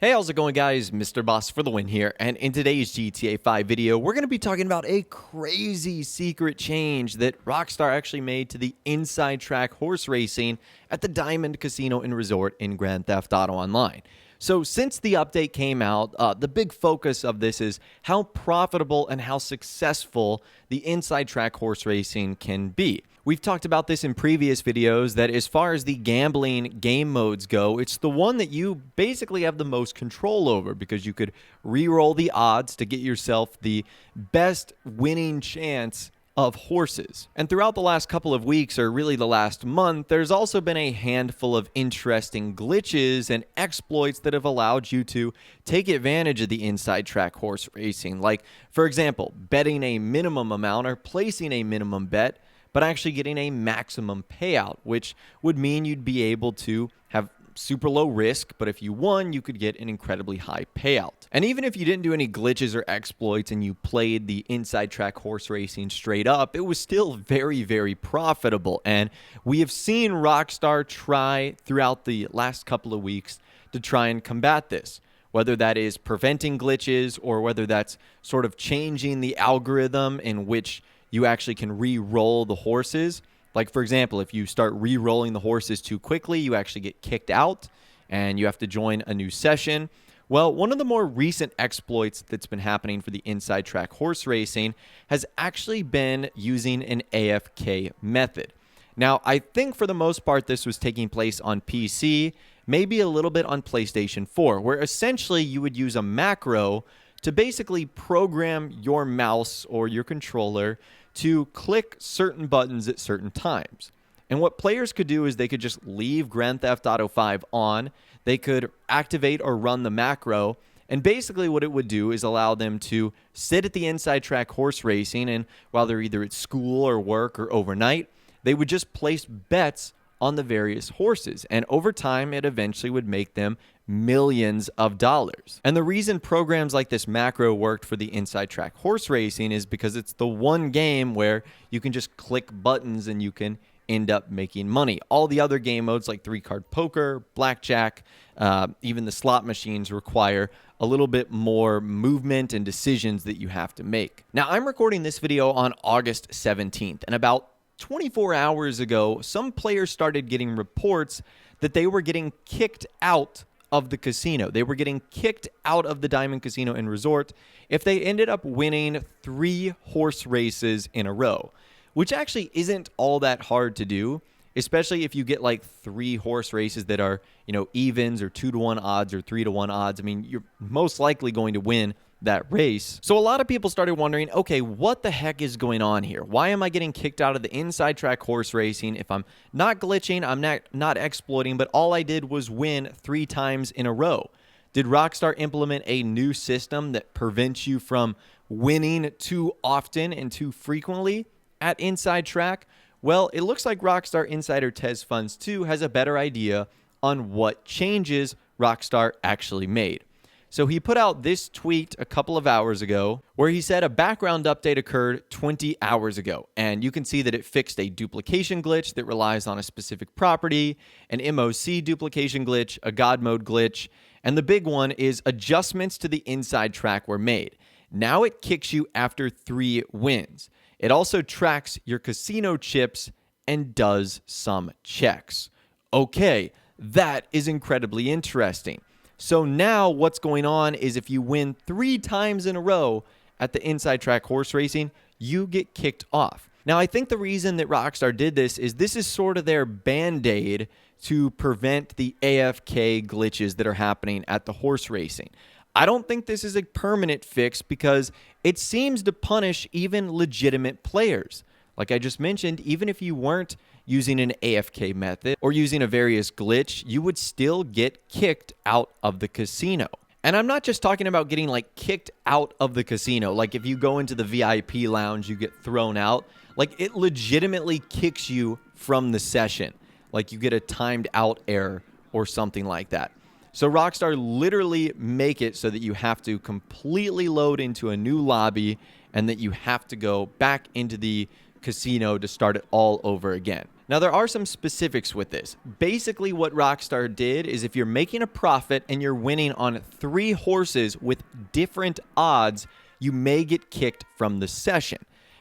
Hey, how's it going, guys? Mr. Boss for the win here, and in today's GTA 5 video, we're going to be talking about a crazy secret change that Rockstar actually made to the inside track horse racing at the Diamond Casino and Resort in Grand Theft Auto Online. So since the update came out, the big focus of this is how profitable and how successful the inside track horse racing can be. We've talked about this in previous videos that as far as the gambling game modes go, it's the one that you basically have the most control over because you could re-roll the odds to get yourself the best winning chance of horses. And throughout the last couple of weeks, or really the last month, there's also been a handful of interesting glitches and exploits that have allowed you to take advantage of the inside track horse racing. Like, for example, betting a minimum amount or placing a minimum bet, but actually getting a maximum payout, which would mean you'd be able to have super low risk, but if you won, you could get an incredibly high payout. And even if you didn't do any glitches or exploits and you played the inside track horse racing straight up, it was still very, very profitable. And we have seen Rockstar try throughout the last couple of weeks to try and combat this, whether that is preventing glitches or whether that's sort of changing the algorithm in which you actually can re-roll the horses. Like, for example, if you start re-rolling the horses too quickly, you actually get kicked out and you have to join a new session. Well, one of the more recent exploits that's been happening for the inside track horse racing has actually been using an AFK method. Now, I think for the most part, this was taking place on PC, maybe a little bit on PlayStation 4, where essentially you would use a macro to basically program your mouse or your controller to click certain buttons at certain times. And what players could do is they could just leave Grand Theft Auto 5 on, they could activate or run the macro, and basically what it would do is allow them to sit at the inside track horse racing, and while they're either at school or work or overnight, they would just place bets on the various horses. And over time, it eventually would make them millions of dollars. And the reason programs like this macro worked for the inside track horse racing is because it's the one game where you can just click buttons and you can end up making money. All the other game modes like 3-card poker, blackjack, even the slot machines require a little bit more movement and decisions that you have to make. Now, I'm recording this video on August 17th, and about 24 hours ago, some players started getting reports that they were getting kicked out of the casino. They were getting kicked out of the Diamond Casino and Resort if they ended up winning 3 horse races in a row, which actually isn't all that hard to do, especially if you get like 3 horse races that are, evens or 2-to-1 odds or 3-to-1 odds. I mean, you're most likely going to win that race. So a lot of people started wondering, okay, what the heck is going on here? Why am I getting kicked out of the inside track horse racing if I'm not glitching, I'm not exploiting, but all I did was win 3 times in a row? Did Rockstar implement a new system that prevents you from winning too often and too frequently at inside track? Well, it looks like Rockstar insider Tez Funds 2 has a better idea on what changes Rockstar actually made. So he put out this tweet a couple of hours ago where he said a background update occurred 20 hours ago. And you can see that it fixed a duplication glitch that relies on a specific property, an MOC duplication glitch, a God mode glitch, and the big one is adjustments to the inside track were made. Now it kicks you after 3 wins. It also tracks your casino chips and does some checks. Okay, that is incredibly interesting. So now what's going on is if you win 3 times in a row at the inside track horse racing, you get kicked off. Now, I think the reason that Rockstar did this is sort of their band-aid to prevent the AFK glitches that are happening at the horse racing. I don't think this is a permanent fix because it seems to punish even legitimate players. Like I just mentioned, even if you weren't using an AFK method or using a various glitch, you would still get kicked out of the casino. And I'm not just talking about getting like kicked out of the casino. Like if you go into the VIP lounge, you get thrown out. Like it legitimately kicks you from the session. Like you get a timed out error or something like that. So Rockstar literally make it so that you have to completely load into a new lobby and that you have to go back into the casino to start it all over again. Now, there are some specifics with this. Basically, what Rockstar did is if you're making a profit and you're winning on 3 horses with different odds, you may get kicked from the session.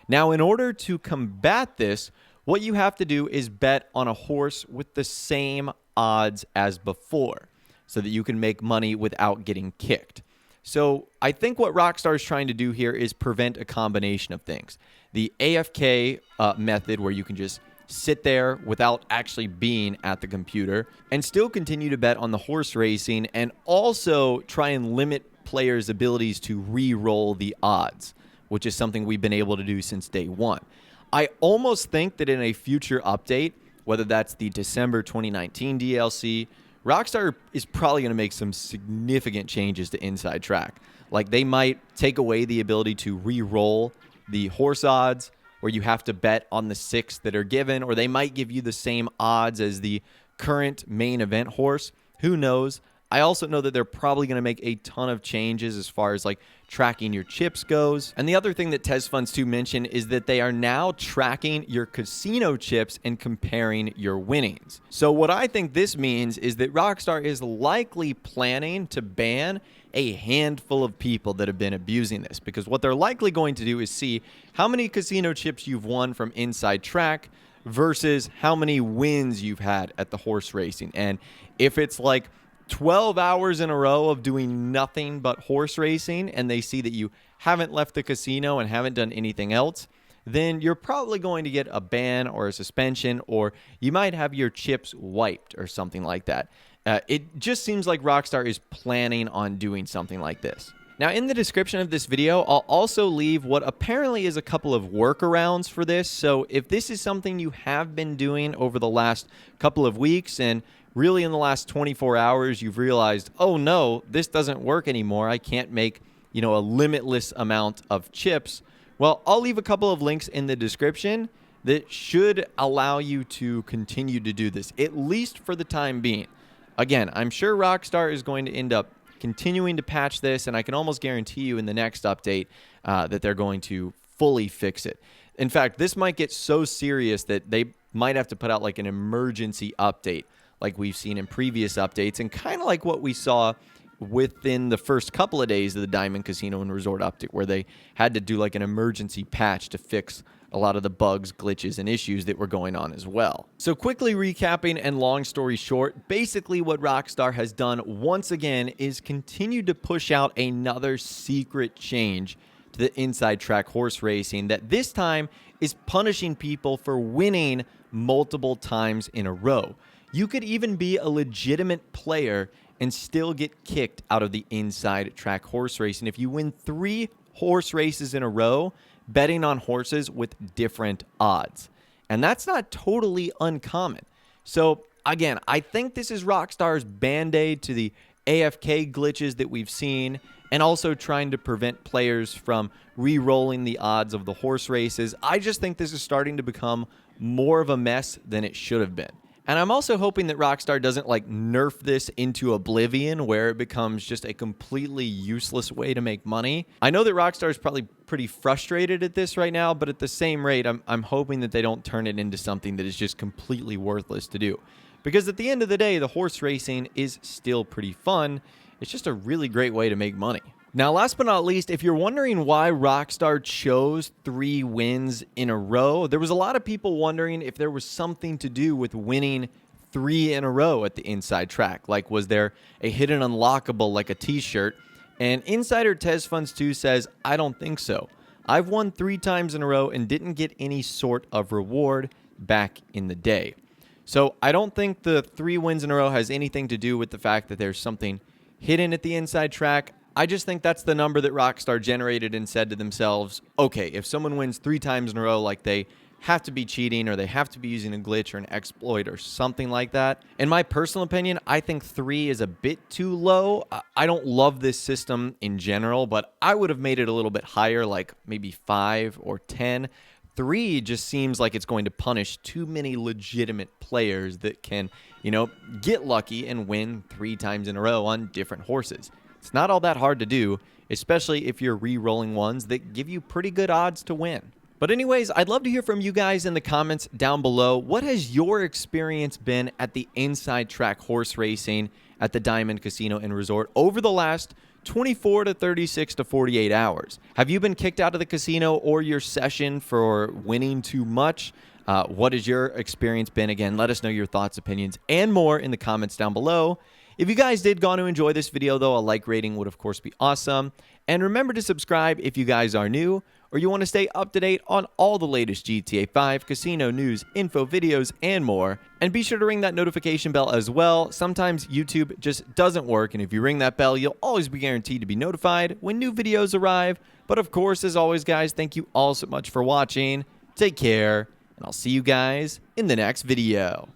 Now, in order to combat this, what you have to do is bet on a horse with the same odds as before so that you can make money without getting kicked. So I think what Rockstar is trying to do here is prevent a combination of things. The AFK method, where you can just sit there without actually being at the computer and still continue to bet on the horse racing, and also try and limit players' abilities to re-roll the odds, which is something we've been able to do since day one. I almost think that in a future update, whether that's the December 2019 DLC, Rockstar is probably going to make some significant changes to Inside Track. Like, they might take away the ability to re-roll the horse odds, where you have to bet on the 6 that are given, or they might give you the same odds as the current main event horse. Who knows? I also know that they're probably going to make a ton of changes as far as like tracking your chips goes. And the other thing that TezFunds 2 mentioned is that they are now tracking your casino chips and comparing your winnings. So what I think this means is that Rockstar is likely planning to ban a handful of people that have been abusing this, because what they're likely going to do is see how many casino chips you've won from Inside Track versus how many wins you've had at the horse racing. And if it's like 12 hours in a row of doing nothing but horse racing, and they see that you haven't left the casino and haven't done anything else, then you're probably going to get a ban or a suspension, or you might have your chips wiped or something like that. It just seems like Rockstar is planning on doing something like this. Now, in the description of this video, I'll also leave what apparently is a couple of workarounds for this. So if this is something you have been doing over the last couple of weeks, and really in the last 24 hours, you've realized, oh no, this doesn't work anymore, I can't make, a limitless amount of chips. Well, I'll leave a couple of links in the description that should allow you to continue to do this, at least for the time being. Again, I'm sure Rockstar is going to end up continuing to patch this, and I can almost guarantee you in the next update that they're going to fully fix it. In fact, this might get so serious that they might have to put out like an emergency update, like we've seen in previous updates, and kind of like what we saw within the first couple of days of the Diamond Casino and Resort update, where they had to do like an emergency patch to fix a lot of the bugs, glitches, and issues that were going on as well. So quickly recapping and long story short, basically what Rockstar has done once again is continue to push out another secret change to the Inside Track horse racing that this time is punishing people for winning multiple times in a row. You could even be a legitimate player and still get kicked out of the Inside Track horse racing if you win 3 horse races in a row betting on horses with different odds. And that's not totally uncommon. So again, I think this is Rockstar's band-aid to the AFK glitches that we've seen, and also trying to prevent players from re-rolling the odds of the horse races. I just think this is starting to become more of a mess than it should have been. And I'm also hoping that Rockstar doesn't like nerf this into oblivion, where it becomes just a completely useless way to make money. I know that Rockstar is probably pretty frustrated at this right now, but at the same rate, I'm hoping that they don't turn it into something that is just completely worthless to do. Because at the end of the day, the horse racing is still pretty fun. It's just a really great way to make money. Now, last but not least, if you're wondering why Rockstar chose 3 wins in a row, there was a lot of people wondering if there was something to do with winning 3 in a row at the Inside Track. Like, was there a hidden unlockable like a t-shirt? And Insider TezFunds 2 says, I don't think so. I've won 3 times in a row and didn't get any sort of reward back in the day. So I don't think the 3 wins in a row has anything to do with the fact that there's something hidden at the Inside Track. I just think that's the number that Rockstar generated and said to themselves, okay, if someone wins 3 times in a row, like they have to be cheating or they have to be using a glitch or an exploit or something like that. In my personal opinion, I think 3 is a bit too low. I don't love this system in general, but I would have made it a little bit higher, like maybe 5 or 10. 3 just seems like it's going to punish too many legitimate players that can, get lucky and win 3 times in a row on different horses. It's not all that hard to do, especially if you're re-rolling ones that give you pretty good odds to win. But anyways, I'd love to hear from you guys in the comments down below. What has your experience been at the inside track horse racing at the Diamond Casino and Resort over the last 24 to 36 to 48 hours? Have you been kicked out of the casino or your session for winning too much? What has your experience been? Again, let us know your thoughts, opinions, and more in the comments down below. If you guys did go on to enjoy this video, though, a like rating would, of course, be awesome. And remember to subscribe if you guys are new or you want to stay up to date on all the latest GTA 5 casino news, info, videos, and more. And be sure to ring that notification bell as well. Sometimes YouTube just doesn't work, and if you ring that bell, you'll always be guaranteed to be notified when new videos arrive. But of course, as always, guys, thank you all so much for watching. Take care, and I'll see you guys in the next video.